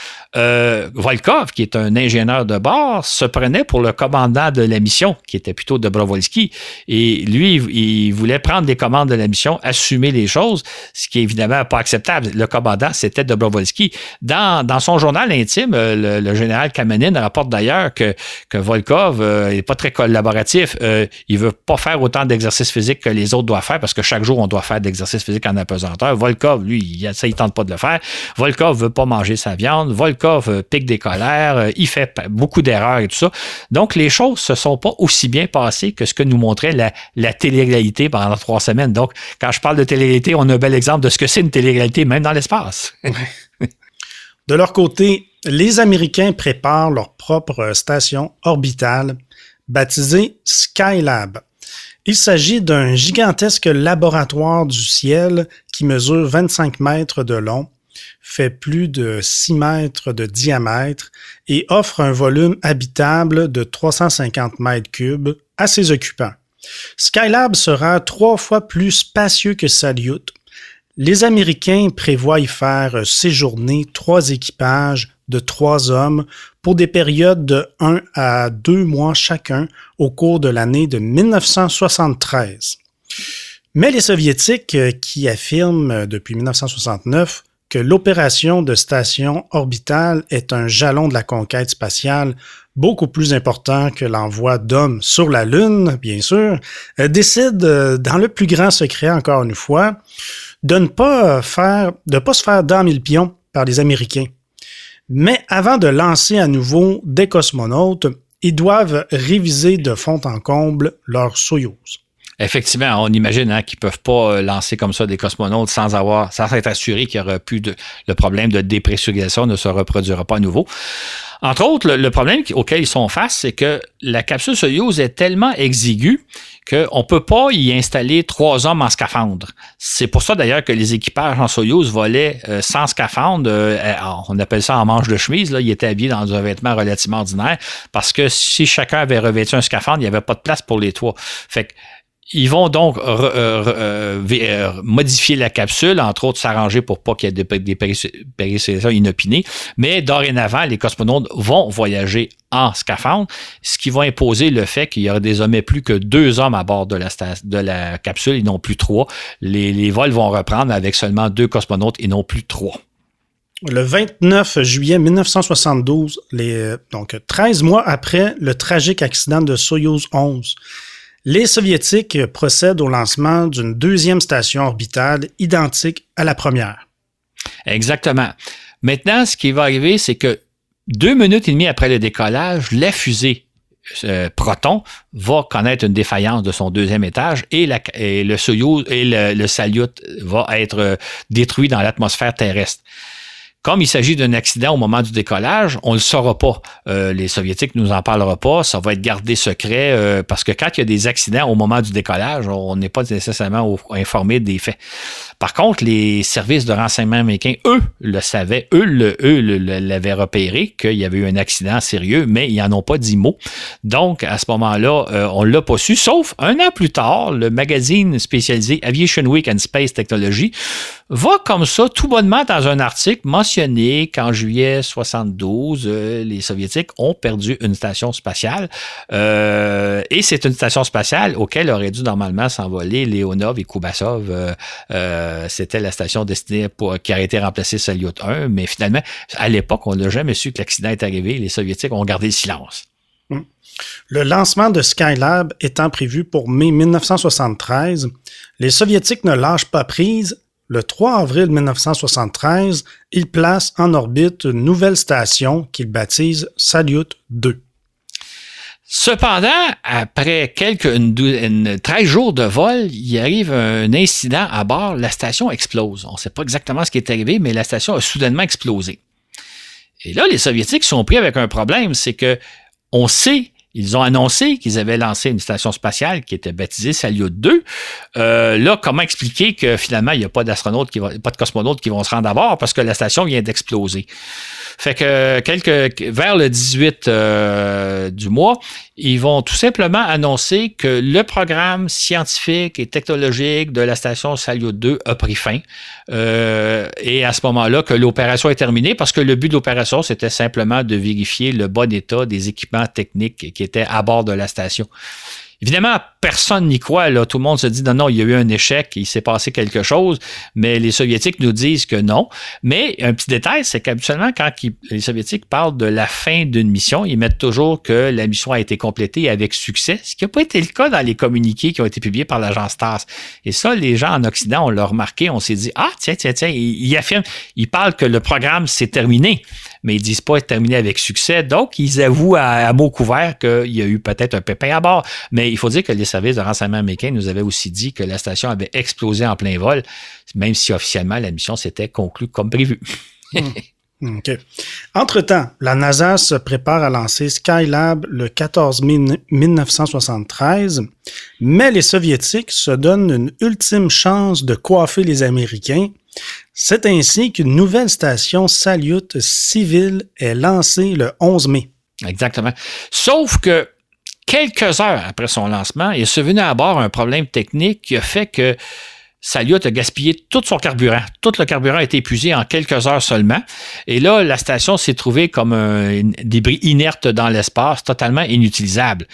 Volkov, qui est un ingénieur de bord, se prenait pour le commandant de la mission, qui était plutôt Dobrovolsky. Et lui, il voulait prendre les commandes de la mission, assumer les choses, ce qui est évidemment pas acceptable. Le commandant, c'était Dobrovolsky. Dans son journal intime, le général Kamenin rapporte d'ailleurs que Volkov n'est pas très collaboratif. Il veut pas faire autant d'exercices physiques que les autres doivent faire, parce que chaque jour, on doit faire d'exercices physiques en apesanteur. Volkov, lui, il tente pas de le faire. Volkov veut pas manger sa viande. Volkov pique des colères. Il fait beaucoup d'erreurs et tout ça. Donc, les choses se sont pas aussi bien passées que ce que nous montrait la télé-réalité pendant 3 semaines. Donc, quand je parle de télé-réalité, on a un bel exemple de ce que c'est une télé-réalité, même dans l'espace. De leur côté, les Américains préparent leur propre station orbitale, baptisée Skylab. Il s'agit d'un gigantesque laboratoire du ciel qui mesure 25 mètres de long, fait plus de 6 mètres de diamètre et offre un volume habitable de 350 mètres cubes à ses occupants. Skylab sera 3 fois plus spacieux que Salyut. Les Américains prévoient y faire séjourner 3 équipages de 3 hommes pour des périodes de 1 à 2 mois chacun au cours de l'année de 1973. Mais les Soviétiques, qui affirment depuis 1969 que l'opération de station orbitale est un jalon de la conquête spatiale beaucoup plus important que l'envoi d'hommes sur la Lune, bien sûr, décident, dans le plus grand secret encore une fois, de ne pas se faire damer le pion par les Américains. Mais avant de lancer à nouveau des cosmonautes, ils doivent réviser de fond en comble leur Soyouz. Effectivement, on imagine qu'ils ne peuvent pas lancer comme ça des cosmonautes sans être assuré qu'il y aura plus le problème de dépressurisation ne se reproduira pas à nouveau. Entre autres, le problème auquel ils sont face, c'est que la capsule Soyouz est tellement exiguë qu'on ne peut pas y installer 3 hommes en scaphandre. C'est pour ça d'ailleurs que les équipages en Soyouz volaient sans scaphandre. On appelle ça en manche de chemise. Là, ils étaient habillés dans un vêtement relativement ordinaire parce que si chacun avait revêtu un scaphandre, il n'y avait pas de place pour les 3. Fait que ils vont donc modifier la capsule, entre autres s'arranger pour pas qu'il y ait des périculations inopinées. Mais dorénavant, les cosmonautes vont voyager en scaphandre, ce qui va imposer le fait qu'il y aura désormais plus que 2 hommes à bord de la capsule et non plus 3. Les vols vont reprendre avec seulement 2 cosmonautes et non plus 3. Le 29 juillet 1972, donc 13 mois après le tragique accident de Soyouz 11, les Soviétiques procèdent au lancement d'une 2e station orbitale identique à la première. Exactement. Maintenant, ce qui va arriver, c'est que 2 minutes et demie après le décollage, la fusée Proton va connaître une défaillance de son 2e étage et le Soyouz et le Salyut va être détruit dans l'atmosphère terrestre. Comme il s'agit d'un accident au moment du décollage, on ne le saura pas. Les Soviétiques ne nous en parleront pas. Ça va être gardé secret parce que quand il y a des accidents au moment du décollage, on n'est pas nécessairement informé des faits. Par contre, les services de renseignement américains, eux, le savaient. Eux l'avaient repéré qu'il y avait eu un accident sérieux, mais ils n'en ont pas dit mot. Donc, à ce moment-là, on ne l'a pas su, sauf un an plus tard, le magazine spécialisé Aviation Week and Space Technology va comme ça, tout bonnement, dans un article, mentionner qu'en juillet 72, les Soviétiques ont perdu une station spatiale. Et c'est une station spatiale auquel aurait dû normalement s'envoler Leonov et Kubasov. C'était la station destinée qui a été remplacée Salyut 1, mais finalement, à l'époque, on n'a jamais su que l'accident est arrivé. Les Soviétiques ont gardé le silence. Le lancement de Skylab étant prévu pour mai 1973, les Soviétiques ne lâchent pas prise. Le 3 avril 1973, ils placent en orbite une nouvelle station qu'ils baptisent Salyut 2. Cependant, après 13 jours de vol, il arrive un incident à bord. La station explose. On ne sait pas exactement ce qui est arrivé, mais la station a soudainement explosé. Et là, les Soviétiques sont pris avec un problème, c'est que on sait, ils ont annoncé qu'ils avaient lancé une station spatiale qui était baptisée Salyut 2. Là, comment expliquer que finalement, il n'y a pas d'astronautes, pas de cosmonautes qui vont se rendre à bord parce que la station vient d'exploser. Fait que vers le 18 du mois, ils vont tout simplement annoncer que le programme scientifique et technologique de la station Salyut 2 a pris fin. Et à ce moment-là, que l'opération est terminée parce que le but de l'opération, c'était simplement de vérifier le bon état des équipements techniques qui étaient à bord de la station. Évidemment, personne n'y croit. Là. Tout le monde se dit non, il y a eu un échec, il s'est passé quelque chose, mais les Soviétiques nous disent que non. Mais un petit détail, c'est qu'habituellement, quand les Soviétiques parlent de la fin d'une mission, ils mettent toujours que la mission a été complétée avec succès, ce qui n'a pas été le cas dans les communiqués qui ont été publiés par l'agence TASS. Et ça, les gens en Occident, on l'a remarqué, on s'est dit, tiens, ils affirment, ils parlent que le programme s'est terminé, mais ils disent pas être terminé avec succès. Donc, ils avouent à mots couverts qu'il y a eu peut-être un pépin à bord. Mais il faut dire que les services de renseignement américains nous avaient aussi dit que la station avait explosé en plein vol, même si officiellement la mission s'était conclue comme prévu. OK. Entre-temps, la NASA se prépare à lancer Skylab le 14 mai 1973, mais les Soviétiques se donnent une ultime chance de coiffer les Américains. C'est ainsi qu'une nouvelle station Salyut civile est lancée le 11 mai. Exactement. Sauf que quelques heures après son lancement, il est survenu à bord un problème technique qui a fait que Salyut a gaspillé tout son carburant. Tout le carburant a été épuisé en quelques heures seulement. Et là, la station s'est trouvée comme un débris inerte dans l'espace, totalement inutilisable.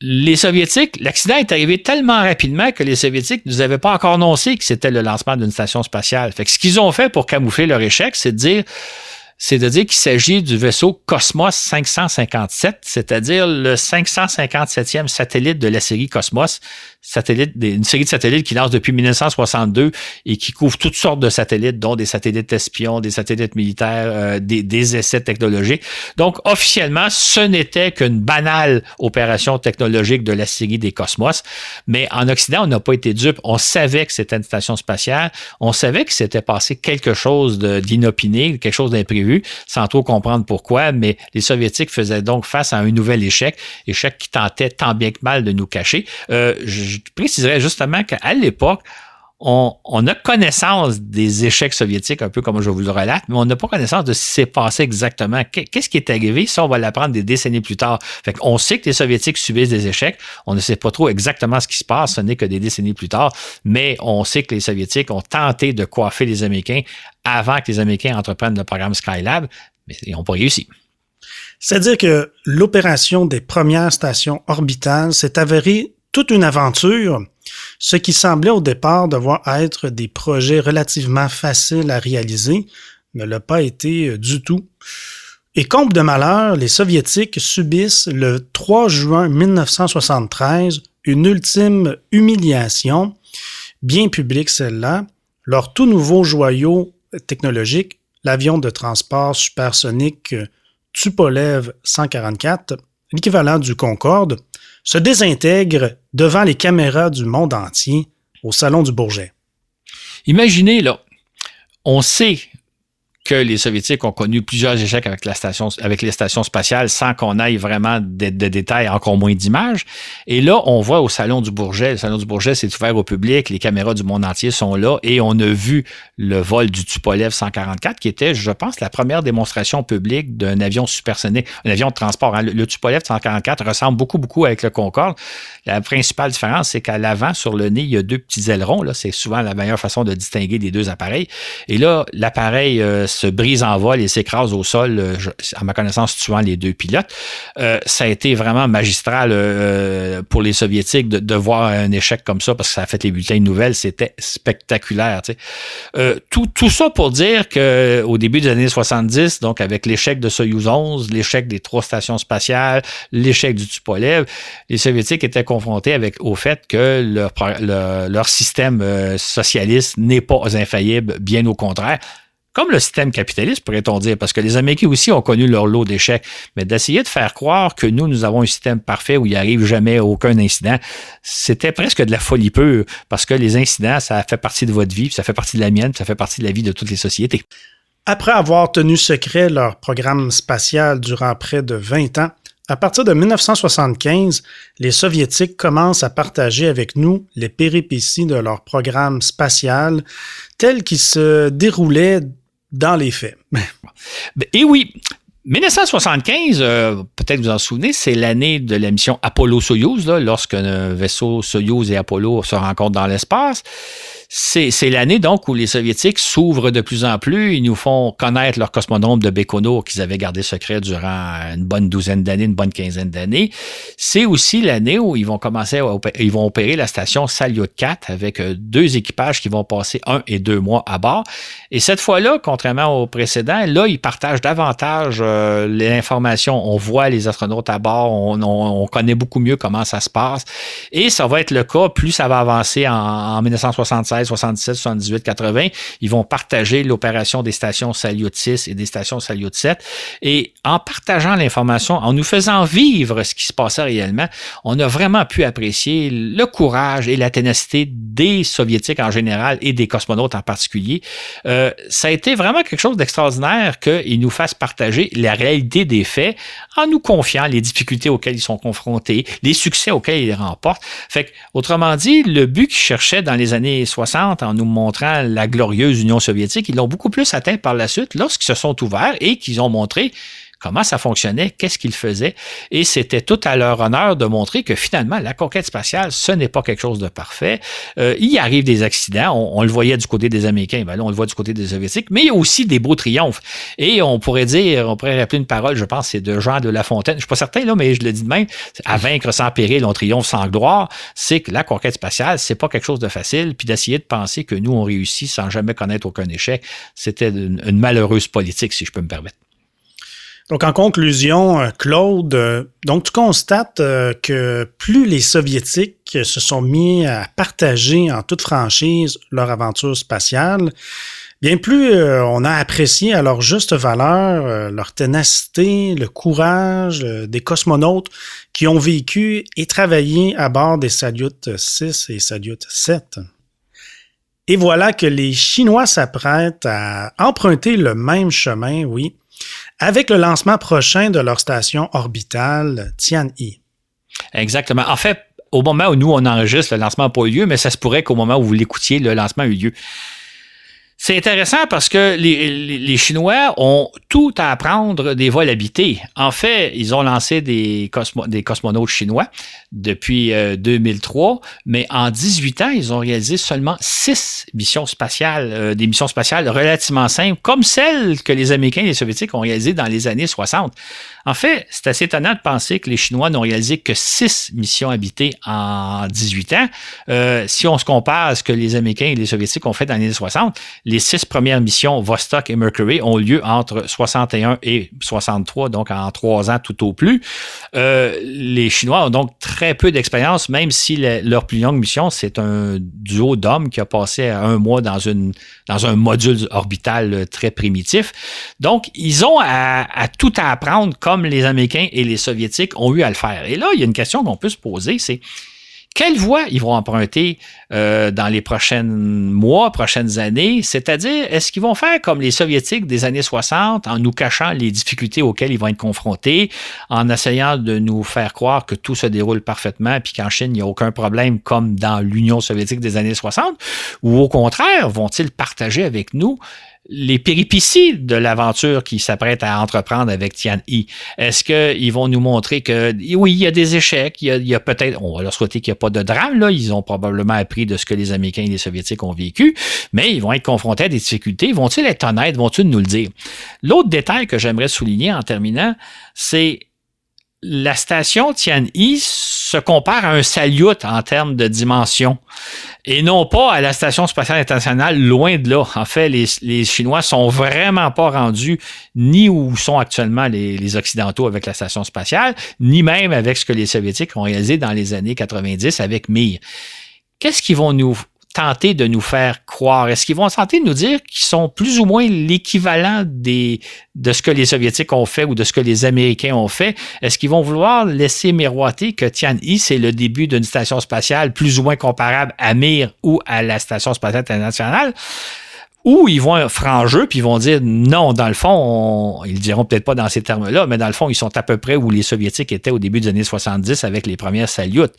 Les Soviétiques, l'accident est arrivé tellement rapidement que les Soviétiques ne nous avaient pas encore annoncé que c'était le lancement d'une station spatiale. Fait que ce qu'ils ont fait pour camoufler leur échec, c'est de dire qu'il s'agit du vaisseau Cosmos 557, c'est-à-dire le 557e satellite de la série Cosmos, une série de satellites qui lance depuis 1962 et qui couvre toutes sortes de satellites, dont des satellites espions, des satellites militaires, des essais technologiques. Donc, officiellement, ce n'était qu'une banale opération technologique de la série des Cosmos, mais en Occident, on n'a pas été dupe. On savait que c'était une station spatiale, on savait que s'était passé quelque chose d'inopiné, quelque chose d'imprévu, sans trop comprendre pourquoi, mais les Soviétiques faisaient donc face à un nouvel échec qui tentait tant bien que mal de nous cacher. Je préciserais justement qu'à l'époque, on a connaissance des échecs soviétiques, un peu comme je vous le relate, mais on n'a pas connaissance de ce qui s'est passé exactement. Qu'est-ce qui est arrivé? Ça, on va l'apprendre des décennies plus tard. Fait qu'on sait que les Soviétiques subissent des échecs. On ne sait pas trop exactement ce qui se passe. Ce n'est que des décennies plus tard. Mais on sait que les Soviétiques ont tenté de coiffer les Américains avant que les Américains entreprennent le programme Skylab, mais ils n'ont pas réussi. C'est-à-dire que l'opération des premières stations orbitales s'est avérée toute une aventure, ce qui semblait au départ devoir être des projets relativement faciles à réaliser ne l'a pas été du tout. Et comble de malheur, les Soviétiques subissent le 3 juin 1973 une ultime humiliation, bien publique celle-là. Leur tout nouveau joyau technologique, l'avion de transport supersonique Tupolev 144, l'équivalent du Concorde, se désintègre devant les caméras du monde entier au Salon du Bourget. Imaginez, là, on sait que les Soviétiques ont connu plusieurs échecs avec les stations spatiales sans qu'on aille vraiment de détails, encore moins d'images. Et là, on voit au Salon du Bourget. Le Salon du Bourget, c'est ouvert au public. Les caméras du monde entier sont là. Et on a vu le vol du Tupolev 144, qui était, je pense, la première démonstration publique d'un avion supersonique, un avion de transport. Hein. Le Tupolev 144 ressemble beaucoup avec le Concorde. La principale différence, c'est qu'à l'avant, sur le nez, il y a deux petits ailerons. Là, c'est souvent la meilleure façon de distinguer les deux appareils. Et là, l'appareil se brise en vol et s'écrase au sol, à ma connaissance, tuant les deux pilotes. Ça a été vraiment magistral pour les Soviétiques de voir un échec comme ça, parce que ça a fait les bulletins de nouvelles. C'était spectaculaire. Tout ça pour dire qu'au début des années 70, donc avec l'échec de Soyouz 11, l'échec des 3 stations spatiales, l'échec du Tupolev, les Soviétiques étaient confrontés au fait que leur système socialiste n'est pas infaillible, bien au contraire. Comme le système capitaliste, pourrait-on dire, parce que les Américains aussi ont connu leur lot d'échecs. Mais d'essayer de faire croire que nous avons un système parfait où il n'arrive jamais aucun incident, c'était presque de la folie pure, parce que les incidents, ça fait partie de votre vie, puis ça fait partie de la mienne, puis ça fait partie de la vie de toutes les sociétés. Après avoir tenu secret leur programme spatial durant près de 20 ans, à partir de 1975, les Soviétiques commencent à partager avec nous les péripéties de leur programme spatial tel qu'il se déroulait dans les faits. Et oui, 1975, peut-être vous en souvenez, c'est l'année de la mission Apollo-Soyouz, lorsque un vaisseau Soyouz et Apollo se rencontrent dans l'espace. C'est l'année donc où les Soviétiques s'ouvrent de plus en plus. Ils nous font connaître leur cosmonome de Baïkonour qu'ils avaient gardé secret durant une bonne douzaine d'années, une bonne quinzaine d'années. C'est aussi l'année où ils vont opérer la station Salyut 4 avec 2 équipages qui vont passer 1 et 2 mois à bord. Et cette fois-là, contrairement au précédent, là, ils partagent davantage l'information. On voit les astronautes à bord, on connaît beaucoup mieux comment ça se passe. Et ça va être le cas, plus ça va avancer en 1976, 77, 78, 80, ils vont partager l'opération des stations Salyut 6 et des stations Salyut 7. Et en partageant l'information, en nous faisant vivre ce qui se passait réellement, on a vraiment pu apprécier le courage et la ténacité des Soviétiques en général et des cosmonautes en particulier. Ça a été vraiment quelque chose d'extraordinaire qu'ils nous fassent partager la réalité des faits en nous confiant les difficultés auxquelles ils sont confrontés, les succès auxquels ils remportent. Fait que, autrement dit, le but qu'ils cherchaient dans les années 60 en nous montrant la glorieuse Union soviétique, ils l'ont beaucoup plus atteint par la suite lorsqu'ils se sont ouverts et qu'ils ont montré comment ça fonctionnait, qu'est-ce qu'ils faisaient. Et c'était tout à leur honneur de montrer que finalement, la conquête spatiale, ce n'est pas quelque chose de parfait. Il y arrive des accidents. On le voyait du côté des Américains, ben là, on le voit du côté des Soviétiques, mais il y a aussi des beaux triomphes. Et on pourrait rappeler une parole, je pense, c'est de Jean de La Fontaine. Je suis pas certain, là, mais je le dis de même. À vaincre sans péril, on triomphe sans gloire. C'est que la conquête spatiale, c'est pas quelque chose de facile. Puis d'essayer de penser que nous, on réussit sans jamais connaître aucun échec, c'était une malheureuse politique, si je peux me permettre. Donc, en conclusion, Claude, donc tu constates que plus les Soviétiques se sont mis à partager en toute franchise leur aventure spatiale, bien plus on a apprécié à leur juste valeur leur ténacité, le courage des cosmonautes qui ont vécu et travaillé à bord des Salyut 6 et Salyut 7. Et voilà que les Chinois s'apprêtent à emprunter le même chemin, oui, avec le lancement prochain de leur station orbitale Tianhe. Exactement. En fait, au moment où nous, on enregistre, le lancement n'a pas eu lieu, mais ça se pourrait qu'au moment où vous l'écoutiez, le lancement a eu lieu. C'est intéressant parce que les Chinois ont tout à apprendre des vols habités. En fait, ils ont lancé des cosmonautes chinois depuis 2003, mais en 18 ans, ils ont réalisé seulement 6 missions spatiales, des missions spatiales relativement simples, comme celles que les Américains et les Soviétiques ont réalisées dans les années 60. En fait, c'est assez étonnant de penser que les Chinois n'ont réalisé que 6 missions habitées en 18 ans. Si on se compare à ce que les Américains et les Soviétiques ont fait dans les années 60, les 6 premières missions Vostok et Mercury ont lieu entre 61 et 63, donc en 3 ans tout au plus. Les Chinois ont donc très peu d'expérience, même si leur plus longue mission, c'est un duo d'hommes qui a passé 1 mois dans un module orbital très primitif. Donc, ils ont à tout à apprendre comme les Américains et les Soviétiques ont eu à le faire. Et là, il y a une question qu'on peut se poser, c'est Quelle voie ils vont emprunter dans les prochains mois, prochaines années? C'est-à-dire, est-ce qu'ils vont faire comme les Soviétiques des années 60 en nous cachant les difficultés auxquelles ils vont être confrontés, en essayant de nous faire croire que tout se déroule parfaitement puis qu'en Chine, il n'y a aucun problème comme dans l'Union soviétique des années 60? Ou au contraire, vont-ils partager avec nous les péripéties de l'aventure qu'ils s'apprêtent à entreprendre avec Tianhe? Est-ce qu'ils vont nous montrer que, oui, il y a des échecs, il y a peut-être, on va leur souhaiter qu'il n'y a pas de drame, là, ils ont probablement appris de ce que les Américains et les Soviétiques ont vécu, mais ils vont être confrontés à des difficultés. Vont-ils être honnêtes? Vont-ils nous le dire? L'autre détail que j'aimerais souligner en terminant, c'est la station Tianhe se compare à un Salyut en termes de dimension et non pas à la Station spatiale internationale, loin de là. En fait, les Chinois sont vraiment pas rendus ni où sont actuellement les Occidentaux avec la Station spatiale, ni même avec ce que les Soviétiques ont réalisé dans les années 90 avec Mir. Qu'est-ce qu'ils vont nous tenter de nous faire croire? Est-ce qu'ils vont tenter de nous dire qu'ils sont plus ou moins l'équivalent de ce que les Soviétiques ont fait ou de ce que les Américains ont fait? Est-ce qu'ils vont vouloir laisser miroiter que Tianhe, c'est le début d'une station spatiale plus ou moins comparable à Mir ou à la Station spatiale internationale? Ou ils vont franc jeu puis ils vont dire non, dans le fond, ils le diront peut-être pas dans ces termes-là, mais dans le fond, ils sont à peu près où les Soviétiques étaient au début des années 70 avec les premières Salyut.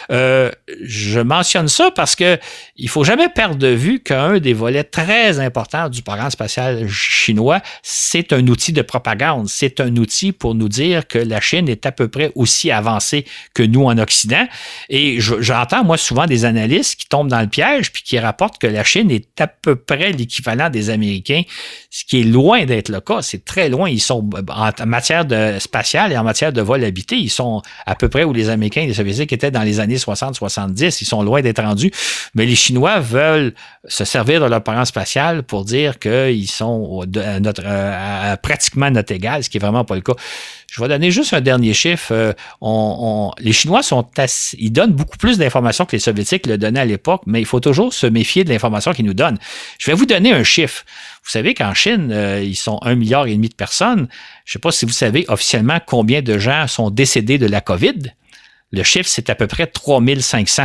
Je mentionne ça parce que il faut jamais perdre de vue qu'un des volets très importants du programme spatial chinois, c'est un outil de propagande. C'est un outil pour nous dire que la Chine est à peu près aussi avancée que nous en Occident. Et j'entends, moi, souvent des analystes qui tombent dans le piège puis qui rapportent que la Chine est à peu près l'équivalent des Américains, ce qui est loin d'être le cas. C'est très loin. Ils sont, en matière de spatiale et en matière de vol habité, ils sont à peu près où les Américains et les Soviétiques étaient dans les années 60-70. Ils sont loin d'être rendus. Mais les Chinois veulent se servir de leur programme spatial pour dire qu'ils sont à pratiquement notre égal, ce qui est vraiment pas le cas. Je vais donner juste un dernier chiffre. Les Chinois ils donnent beaucoup plus d'informations que les Soviétiques le donnaient à l'époque, mais il faut toujours se méfier de l'information qu'ils nous donnent. Je vais vous donner un chiffre. Vous savez qu'en Chine, ils sont 1,5 milliard de personnes. Je ne sais pas si vous savez officiellement combien de gens sont décédés de la COVID. Le chiffre, c'est à peu près 3500.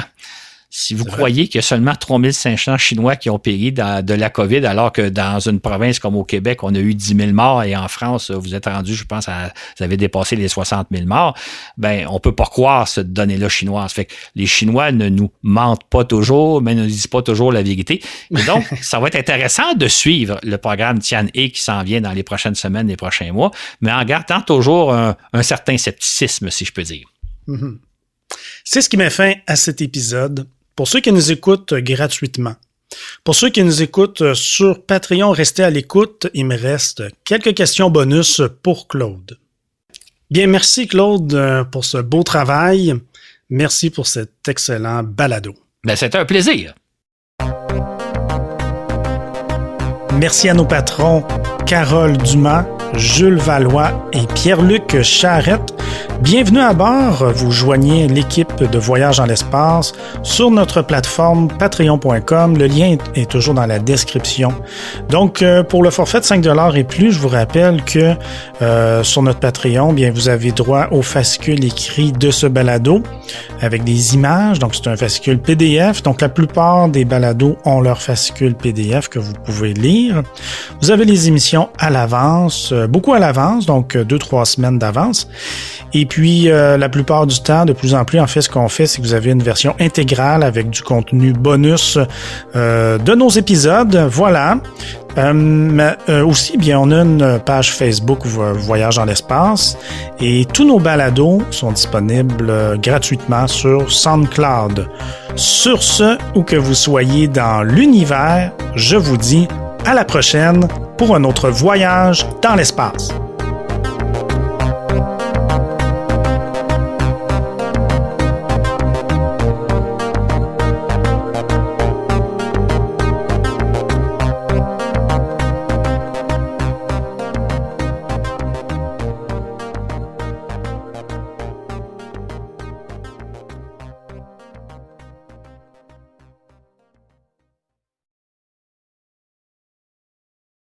Si vous croyez qu'il y a seulement 3500 Chinois qui ont péri de la COVID, alors que dans une province comme au Québec, on a eu 10 000 morts et en France, vous êtes rendu, je pense, vous avez dépassé les 60 000 morts, ben, on peut pas croire cette donnée-là chinoise. Fait que les Chinois ne nous mentent pas toujours, mais ne disent pas toujours la vérité. Et donc, ça va être intéressant de suivre le programme Tianhe qui s'en vient dans les prochaines semaines, les prochains mois, mais en gardant toujours un certain scepticisme, si je peux dire. Mm-hmm. C'est ce qui met fin à cet épisode. Pour ceux qui nous écoutent gratuitement, pour ceux qui nous écoutent sur Patreon, restez à l'écoute. Il me reste quelques questions bonus pour Claude. Bien, merci Claude pour ce beau travail. Merci pour cet excellent balado. Ben, c'était un plaisir. Merci à nos patrons Carole Dumas, Jules Valois et Pierre-Luc Charrette. Bienvenue à bord. Vous joignez l'équipe de Voyage dans l'espace sur notre plateforme patreon.com. Le lien est toujours dans la description. Donc, pour le forfait de 5$ et plus, je vous rappelle que sur notre Patreon, bien, vous avez droit au fascicule écrit de ce balado avec des images. Donc, c'est un fascicule PDF. Donc, la plupart des balados ont leur fascicule PDF que vous pouvez lire. Vous avez les émissions à l'avance, beaucoup à l'avance, donc 2-3 semaines d'avance. Et puis, la plupart du temps, de plus en plus, en fait, ce qu'on fait, c'est que vous avez une version intégrale avec du contenu bonus de nos épisodes. Voilà. Aussi, bien, on a une page Facebook Voyage dans l'espace et tous nos balados sont disponibles gratuitement sur SoundCloud. Sur ce, où que vous soyez dans l'univers, je vous dis à la prochaine pour un autre voyage dans l'espace.